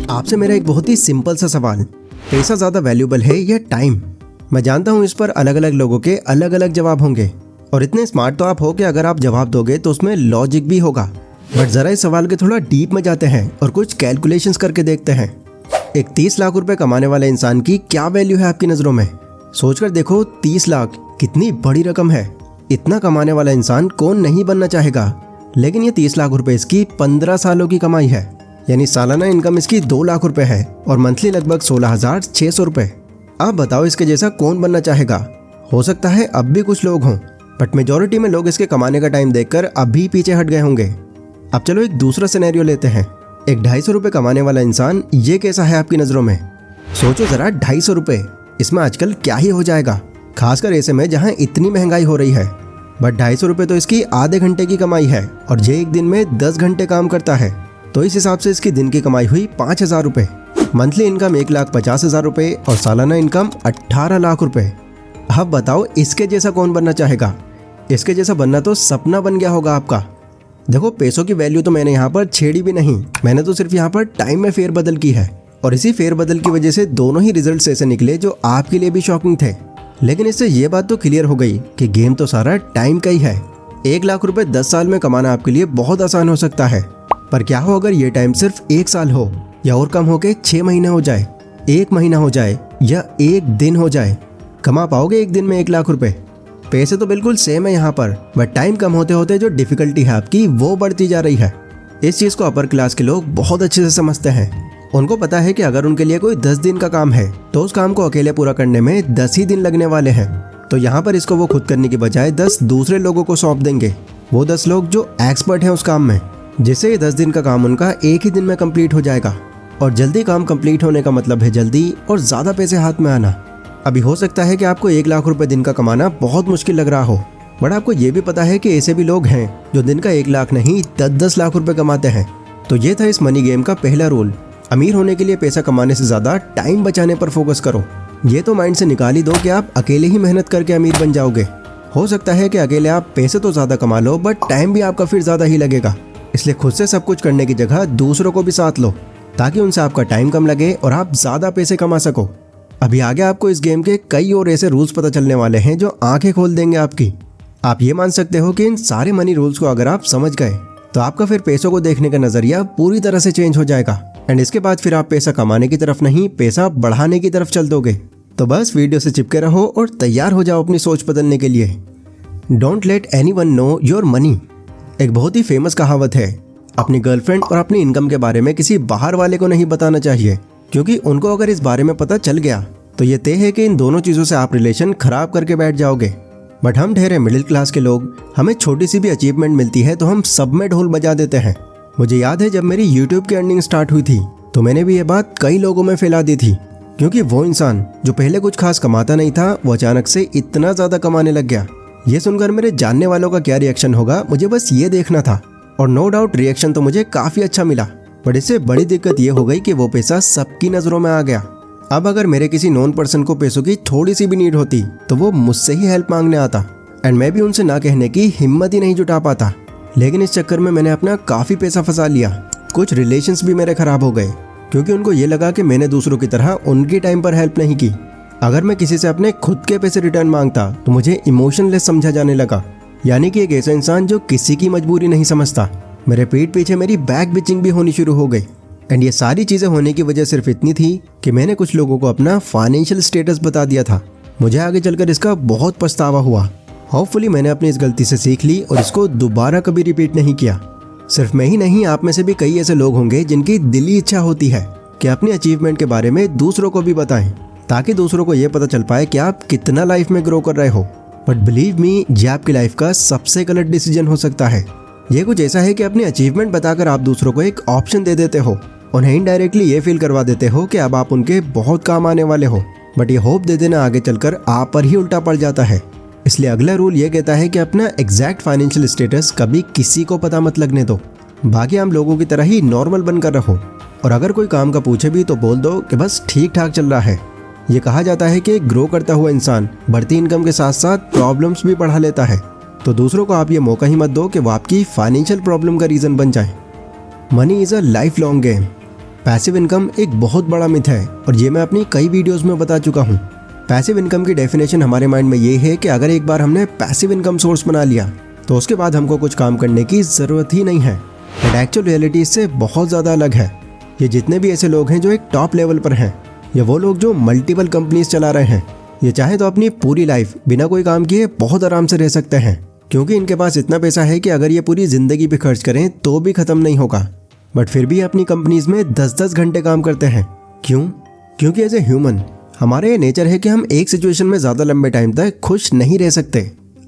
आपसे मेरा एक बहुत ही सिंपल सा सवाल, पैसा ज़्यादा वैल्यूबल है या टाइम? मैं जानता हूँ इस पर अलग अलग लोगों के अलग अलग जवाब होंगे और इतने स्मार्ट तो आप हो कि अगर आप जवाब दोगे तो उसमें लॉजिक भी होगा। बट ज़रा इस सवाल के थोड़ा डीप में जाते हैं और कुछ कैलकुलेशंस करके देखते हैं। एक 30 लाख रुपए कमाने वाले इंसान की क्या वैल्यू है आपकी नज़रों में? सोचकर देखो, 30 लाख कितनी बड़ी रकम है। इतना कमाने वाला इंसान कौन नहीं बनना चाहेगा। लेकिन ये 30 लाख रुपए इसकी 15 सालों की कमाई है, यानी सालाना इनकम इसकी 2 लाख रुपए है और मंथली लगभग 16,600 रुपए। आप बताओ इसके जैसा कौन बनना चाहेगा? हो सकता है अब भी कुछ लोग हों, बट मेजॉरिटी में लोग इसके कमाने का टाइम देखकर अभी पीछे हट गए होंगे। अब चलो एक दूसरा सिनेरियो लेते हैं। एक 250 रुपये कमाने वाला इंसान, ये कैसा है आपकी नज़रों में? सोचो ज़रा, 250 रुपये, इसमें आजकल क्या ही हो जाएगा, खासकर ऐसे में जहाँ इतनी महंगाई हो रही है। बट 250 रुपये तो इसकी आधे घंटे की कमाई है और ये एक दिन में 10 घंटे काम करता है, तो इस हिसाब से इसकी दिन की कमाई हुई 5,000 रुपये। मंथली इनकम 1,50,000 रुपये और सालाना इनकम 18 लाख रुपये। अब बताओ इसके जैसा कौन बनना चाहेगा? इसके जैसा बनना तो सपना बन गया होगा आपका। देखो, पैसों की वैल्यू तो मैंने यहाँ पर छेड़ी भी नहीं, मैंने तो सिर्फ यहाँ पर टाइम में फेरबदल की है और इसी फेरबदल की वजह से दोनों ही रिजल्ट्स ऐसे निकले जो आपके लिए भी शॉकिंग थे। लेकिन इससे ये बात तो क्लियर हो गई कि गेम तो सारा टाइम का ही है। 1 लाख रुपए 10 साल में कमाना आपके लिए बहुत आसान हो सकता है, पर क्या हो अगर ये टाइम सिर्फ 1 साल हो या और कम हो के 6 महीने हो जाए, 1 महीना हो जाए या 1 दिन हो जाए? कमा पाओगे एक दिन में 1 लाख रुपए? पैसे तो बिल्कुल सेम है यहाँ पर, बट टाइम कम होते होते जो डिफिकल्टी है आपकी वो बढ़ती जा रही है। इस चीज़ को अपर क्लास के लोग बहुत अच्छे से समझते हैं। उनको पता है कि अगर उनके लिए कोई 10 दिन का काम है तो उस काम को अकेले पूरा करने में 10 ही दिन लगने वाले हैं। तो यहाँ पर इसको वो खुद करने की बजाय 10 दूसरे लोगों को सौंप देंगे, वो 10 लोग जो एक्सपर्ट हैं उस काम में, जिससे ये 10 दिन का काम उनका एक ही दिन में कंप्लीट हो जाएगा। और जल्दी काम कंप्लीट होने का मतलब है जल्दी और ज़्यादा पैसे हाथ में आना। अभी हो सकता है कि आपको 1 लाख रुपए दिन का कमाना बहुत मुश्किल लग रहा हो, बट आपको ये भी पता है कि ऐसे भी लोग हैं जो दिन का 1 लाख नहीं 10-10 लाख रुपए कमाते हैं। तो ये था इस मनी गेम का पहला रूल। अमीर होने के लिए पैसा कमाने से ज़्यादा टाइम बचाने पर फोकस करो। ये तो माइंड से निकाल ही दो कि आप अकेले ही मेहनत करके अमीर बन जाओगे। हो सकता है कि अकेले आप पैसे तो ज़्यादा कमा लो, बट टाइम भी आपका फिर ज़्यादा ही लगेगा। इसलिए खुद से सब कुछ करने की जगह दूसरों को भी साथ लो, ताकि उनसे आपका टाइम कम लगे और आप ज़्यादा पैसे कमा सको। अभी आगे आपको इस गेम के कई और ऐसे रूल्स पता चलने वाले हैं जो आंखें खोल देंगे आपकी। आप ये मान सकते हो कि इन सारे मनी रूल्स को अगर आप समझ गए तो आपका फिर पैसों को देखने का नज़रिया पूरी तरह से चेंज हो जाएगा एंड इसके बाद फिर आप पैसा कमाने की तरफ नहीं, पैसा बढ़ाने की तरफ चल दोगे। तो बस वीडियो से चिपके रहो और तैयार हो जाओ अपनी सोच बदलने के लिए। Don't let anyone know your money. एक बहुत ही फेमस कहावत है, अपनी गर्लफ्रेंड और अपनी इनकम के बारे में किसी बाहर वाले को नहीं बताना चाहिए, क्योंकि उनको अगर इस बारे में पता चल गया तो ये तय है कि इन दोनों चीज़ों से आप रिलेशन खराब करके बैठ जाओगे। बट हम ठहरे मिडिल क्लास के लोग, हमें छोटी सी भी अचीवमेंट मिलती है तो हम सब में ढोल बजा देते हैं। मुझे याद है जब मेरी यूट्यूब की अर्निंग स्टार्ट हुई थी तो मैंने भी ये बात कई लोगों में फैला दी थी, क्योंकि वो इंसान जो पहले कुछ खास कमाता नहीं था वो अचानक से इतना ज़्यादा कमाने लग गया। ये सुनकर मेरे जानने वालों का क्या रिएक्शन होगा मुझे बस ये देखना था, और नो डाउट रिएक्शन तो मुझे काफ़ी अच्छा मिला। बट इससे बड़ी दिक्कत ये हो गई कि वो पैसा सबकी नज़रों में आ गया। अब अगर मेरे किसी नॉन पर्सन को पैसों की थोड़ी सी भी नीड होती तो वो मुझसे ही हेल्प मांगने आता एंड मैं भी उनसे ना कहने की हिम्मत ही नहीं जुटा पाता। लेकिन इस चक्कर में मैंने अपना काफ़ी पैसा फंसा लिया। कुछ रिलेशंस भी मेरे खराब हो गए, क्योंकि उनको ये लगा कि मैंने दूसरों की तरह उनकी टाइम पर हेल्प नहीं की। अगर मैं किसी से अपने खुद के पैसे रिटर्न मांगता तो मुझे इमोशनलेस समझा जाने लगा, यानी कि एक ऐसा इंसान जो किसी की मजबूरी नहीं समझता। मेरे पीठ पीछे मेरी बैक बिचिंग भी होनी शुरू हो गई एंड ये सारी चीज़ें होने की वजह सिर्फ इतनी थी कि मैंने कुछ लोगों को अपना फाइनेंशियल स्टेटस बता दिया था। मुझे आगे चलकर इसका बहुत पछतावा हुआ। होपफुली मैंने अपनी इस गलती से सीख ली और इसको दोबारा कभी रिपीट नहीं किया। सिर्फ मैं ही नहीं, आप में से भी कई ऐसे लोग होंगे जिनकी दिली इच्छा होती है कि अपनी अचीवमेंट के बारे में दूसरों को भी बताएं, ताकि दूसरों को ये पता चल पाए कि आप कितना लाइफ में ग्रो कर रहे हो। बट बिलीव मी, ये आपकी लाइफ का सबसे गलत डिसीजन हो सकता है। ये कुछ ऐसा है कि अपनी अचीवमेंट बताकर आप दूसरों को एक ऑप्शन दे देते हो, उन्हें इनडायरेक्टली ये फील करवा देते हो कि अब आप उनके बहुत काम आने वाले हो। बट ये होप दे देना आगे चलकर आप पर ही उल्टा पड़ जाता है। इसलिए अगला रूल ये कहता है कि अपना एग्जैक्ट फाइनेंशियल स्टेटस कभी किसी को पता मत लगने दो। बाकी आम लोगों की तरह ही नॉर्मल बनकर रहो, और अगर कोई काम का पूछे भी तो बोल दो कि बस ठीक ठाक चल रहा है। ये कहा जाता है कि एक ग्रो करता हुआ इंसान बढ़ती इनकम के साथ साथ प्रॉब्लम्स भी बढ़ा लेता है, तो दूसरों को आप ये मौका ही मत दो कि वो आपकी फाइनेंशियल प्रॉब्लम का रीज़न बन जाए। Money is a life long game. Passive income एक बहुत बड़ा मिथ है और ये मैं अपनी कई वीडियोस में बता चुका हूँ। पैसिव इनकम की डेफिनेशन हमारे माइंड में ये है कि अगर एक बार हमने पैसिव इनकम सोर्स बना लिया तो उसके बाद हमको कुछ काम करने की ज़रूरत ही नहीं है। बट एक्चुअल रियलिटी इससे बहुत ज़्यादा अलग है। ये जितने भी ऐसे लोग हैं जो एक टॉप लेवल पर हैं, या वो लोग जो मल्टीपल कंपनीज चला रहे हैं, ये चाहे तो अपनी पूरी लाइफ बिना कोई काम किए बहुत आराम से रह सकते हैं, क्योंकि इनके पास इतना पैसा है कि अगर ये पूरी ज़िंदगी पे खर्च करें तो भी ख़त्म नहीं होगा। बट फिर भी अपनी कंपनीज में 10-10 घंटे काम करते हैं। क्यों? क्योंकि एज ए ह्यूमन हमारा ये नेचर है कि हम एक सिचुएशन में ज़्यादा लंबे टाइम तक खुश नहीं रह सकते।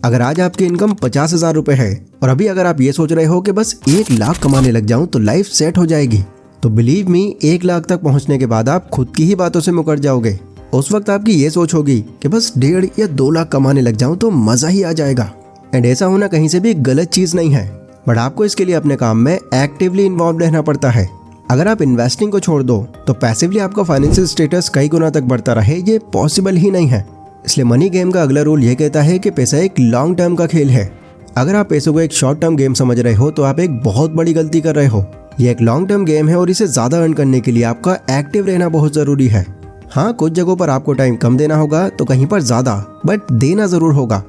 अगर आज आपकी इनकम 50,000 रुपये है और अभी अगर आप ये सोच रहे हो कि बस 1 लाख कमाने लग जाऊं तो लाइफ सेट हो जाएगी, तो बिलीव मी 1 लाख तक पहुंचने के बाद आप खुद की ही बातों से मुकर जाओगे। उस वक्त आपकी ये सोच होगी कि बस 1.5 या 2 लाख कमाने लग जाऊं तो मज़ा ही आ जाएगा। एंड ऐसा होना कहीं से भी गलत चीज़ नहीं है, बट आपको इसके लिए अपने काम में एक्टिवली इन्वॉल्व रहना पड़ता है। अगर आप इन्वेस्टिंग को छोड़ दो तो पैसिवली आपका फाइनेंशियल स्टेटस कई गुना तक बढ़ता रहे, ये पॉसिबल ही नहीं है। इसलिए मनी गेम का अगला रूल ये कहता है कि पैसा एक लॉन्ग टर्म का खेल है। अगर आप पैसों को एक शॉर्ट टर्म गेम समझ रहे हो तो आप एक बहुत बड़ी गलती कर रहे हो। ये एक लॉन्ग टर्म गेम है और इसे ज़्यादा अर्न करने के लिए आपका एक्टिव रहना बहुत ज़रूरी है। हाँ, कुछ जगहों पर आपको टाइम कम देना होगा तो कहीं पर ज़्यादा, बट देना ज़रूर होगा।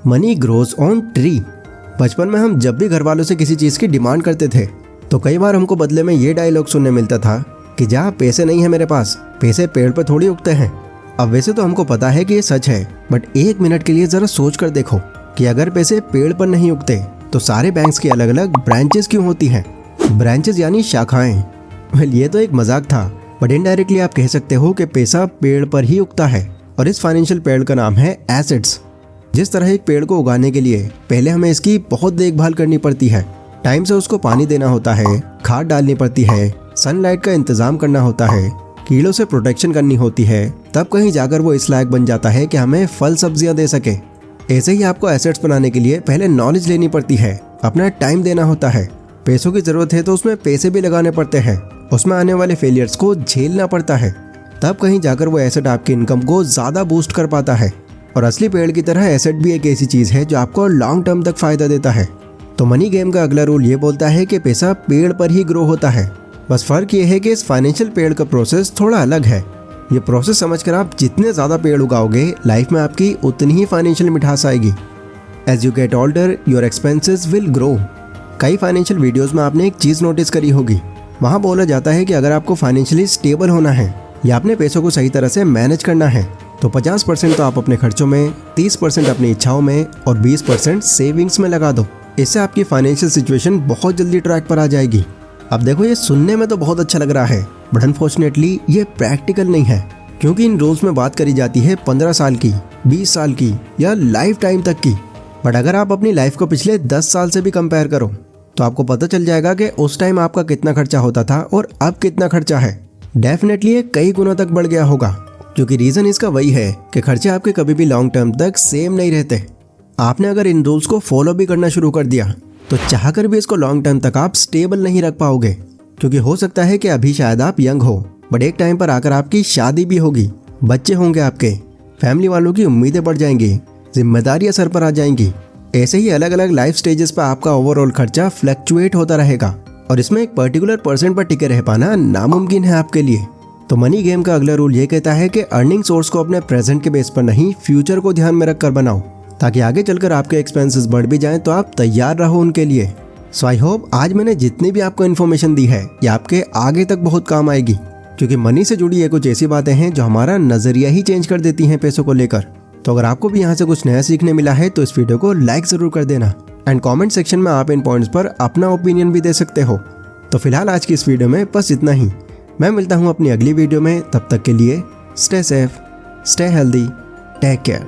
Money grows on tree. बचपन में हम जब भी घर वालों से किसी चीज़ की डिमांड करते थे तो कई बार हमको बदले में ये डायलॉग सुनने मिलता था कि जा, पैसे नहीं है मेरे पास, पैसे पेड़ पर थोड़ी उगते हैं। अब वैसे तो हमको पता है कि ये सच है, बट 1 मिनट के लिए ज़रा सोच कर देखो कि अगर पैसे पेड़ पर नहीं उगते तो सारे बैंक्स की अलग अलग ब्रांचेस क्यों होती हैं? ब्रांचेस यानी शाखाएं। वेल, ये तो एक मजाक था, बट इनडायरेक्टली आप कह सकते हो कि पैसा पेड़ पर ही उगता है और इस फाइनेंशियल पेड़ का नाम है एसेट्स। जिस तरह एक पेड़ को उगाने के लिए पहले हमें इसकी बहुत देखभाल करनी पड़ती है, टाइम से उसको पानी देना होता है, खाद डालनी पड़ती है, सनलाइट का इंतजाम करना होता है, कीड़ों से प्रोटेक्शन करनी होती है, तब कहीं जाकर वो इस लायक बन जाता है कि हमें फल सब्जियां दे सके। ऐसे ही आपको एसेट्स बनाने के लिए पहले नॉलेज लेनी पड़ती है, अपना टाइम देना होता है। पैसों की ज़रूरत है तो उसमें पैसे भी लगाने पड़ते हैं, उसमें आने वाले फेलियर्स को झेलना पड़ता है, तब कहीं जाकर वो एसेट आपकी इनकम को ज़्यादा बूस्ट कर पाता है। और असली पेड़ की तरह एसेट भी एक ऐसी चीज़ है जो आपको लॉन्ग टर्म तक फ़ायदा देता है। तो मनी गेम का अगला रूल ये बोलता है कि पैसा पेड़ पर ही ग्रो होता है। बस फ़र्क ये है कि इस फाइनेंशियल पेड़ का प्रोसेस थोड़ा अलग है। ये प्रोसेस समझकर आप जितने ज़्यादा पेड़ उगाओगे, लाइफ में आपकी उतनी ही फाइनेंशियल मिठास आएगी। As you get older your expenses will grow. कई फाइनेंशियल वीडियोज़ में आपने एक चीज़ नोटिस करी होगी, वहाँ बोला जाता है कि अगर आपको फाइनेंशियली स्टेबल होना है या अपने पैसों को सही तरह से मैनेज करना है तो 50% तो आप अपने खर्चों में, 30% अपनी इच्छाओं में और 20% सेविंग्स में लगा दो। इससे आपकी फाइनेंशियल सिचुएशन बहुत जल्दी ट्रैक पर आ जाएगी। अब देखो, ये सुनने में तो बहुत अच्छा लग रहा है, बट अनफॉर्चुनेटली ये प्रैक्टिकल नहीं है, क्योंकि इन रूल्स में बात करी जाती है 15 साल की, 20 साल की या लाइफ टाइम तक की। बट अगर आप अपनी लाइफ को पिछले 10 साल से भी कंपेयर करो तो आपको पता चल जाएगा कि उस टाइम आपका कितना खर्चा होता था और अब कितना खर्चा है। डेफिनेटली ये कई गुना तक बढ़ गया होगा, क्योंकि रीज़न इसका वही है कि खर्चे आपके कभी भी लॉन्ग टर्म तक सेम नहीं रहते। आपने अगर इन रूल्स को फॉलो भी करना शुरू कर दिया तो चाहकर भी इसको लॉन्ग टर्म तक आप स्टेबल नहीं रख पाओगे, क्योंकि हो सकता है कि अभी शायद आप यंग हो, बट एक टाइम पर आकर आपकी शादी भी होगी, बच्चे होंगे आपके, फैमिली वालों की उम्मीदें बढ़ जाएंगी, जिम्मेदारियां सर पर आ जाएंगी। ऐसे ही अलग अलग लाइफ स्टेजेस पर आपका ओवरऑल खर्चा फ्लक्चुएट होता रहेगा और इसमें एक पर्टिकुलर परसेंट पर टिके रह पाना नामुमकिन है आपके लिए। तो मनी गेम का अगला रूल ये कहता है कि अर्निंग सोर्स को अपने प्रेजेंट के बेस पर नहीं, फ्यूचर को ध्यान में रखकर बनाओ, ताकि आगे चलकर आपके एक्सपेंसेस बढ़ भी जाएं तो आप तैयार रहो उनके लिए। सो आई होप आज मैंने जितनी भी आपको इन्फॉर्मेशन दी है ये आपके आगे तक बहुत काम आएगी, क्योंकि मनी से जुड़ी ये कुछ ऐसी बातें हैं जो हमारा नज़रिया ही चेंज कर देती हैं पैसों को लेकर। तो अगर आपको भी यहाँ से कुछ नया सीखने मिला है तो इस वीडियो को लाइक ज़रूर कर देना एंड कमेंट सेक्शन में आप इन पॉइंट्स पर अपना ओपिनियन भी दे सकते हो। तो फिलहाल आज की इस वीडियो में बस इतना ही। मैं मिलता हूँ अपनी अगली वीडियो में, तब तक के लिए stay safe, stay healthy, take care.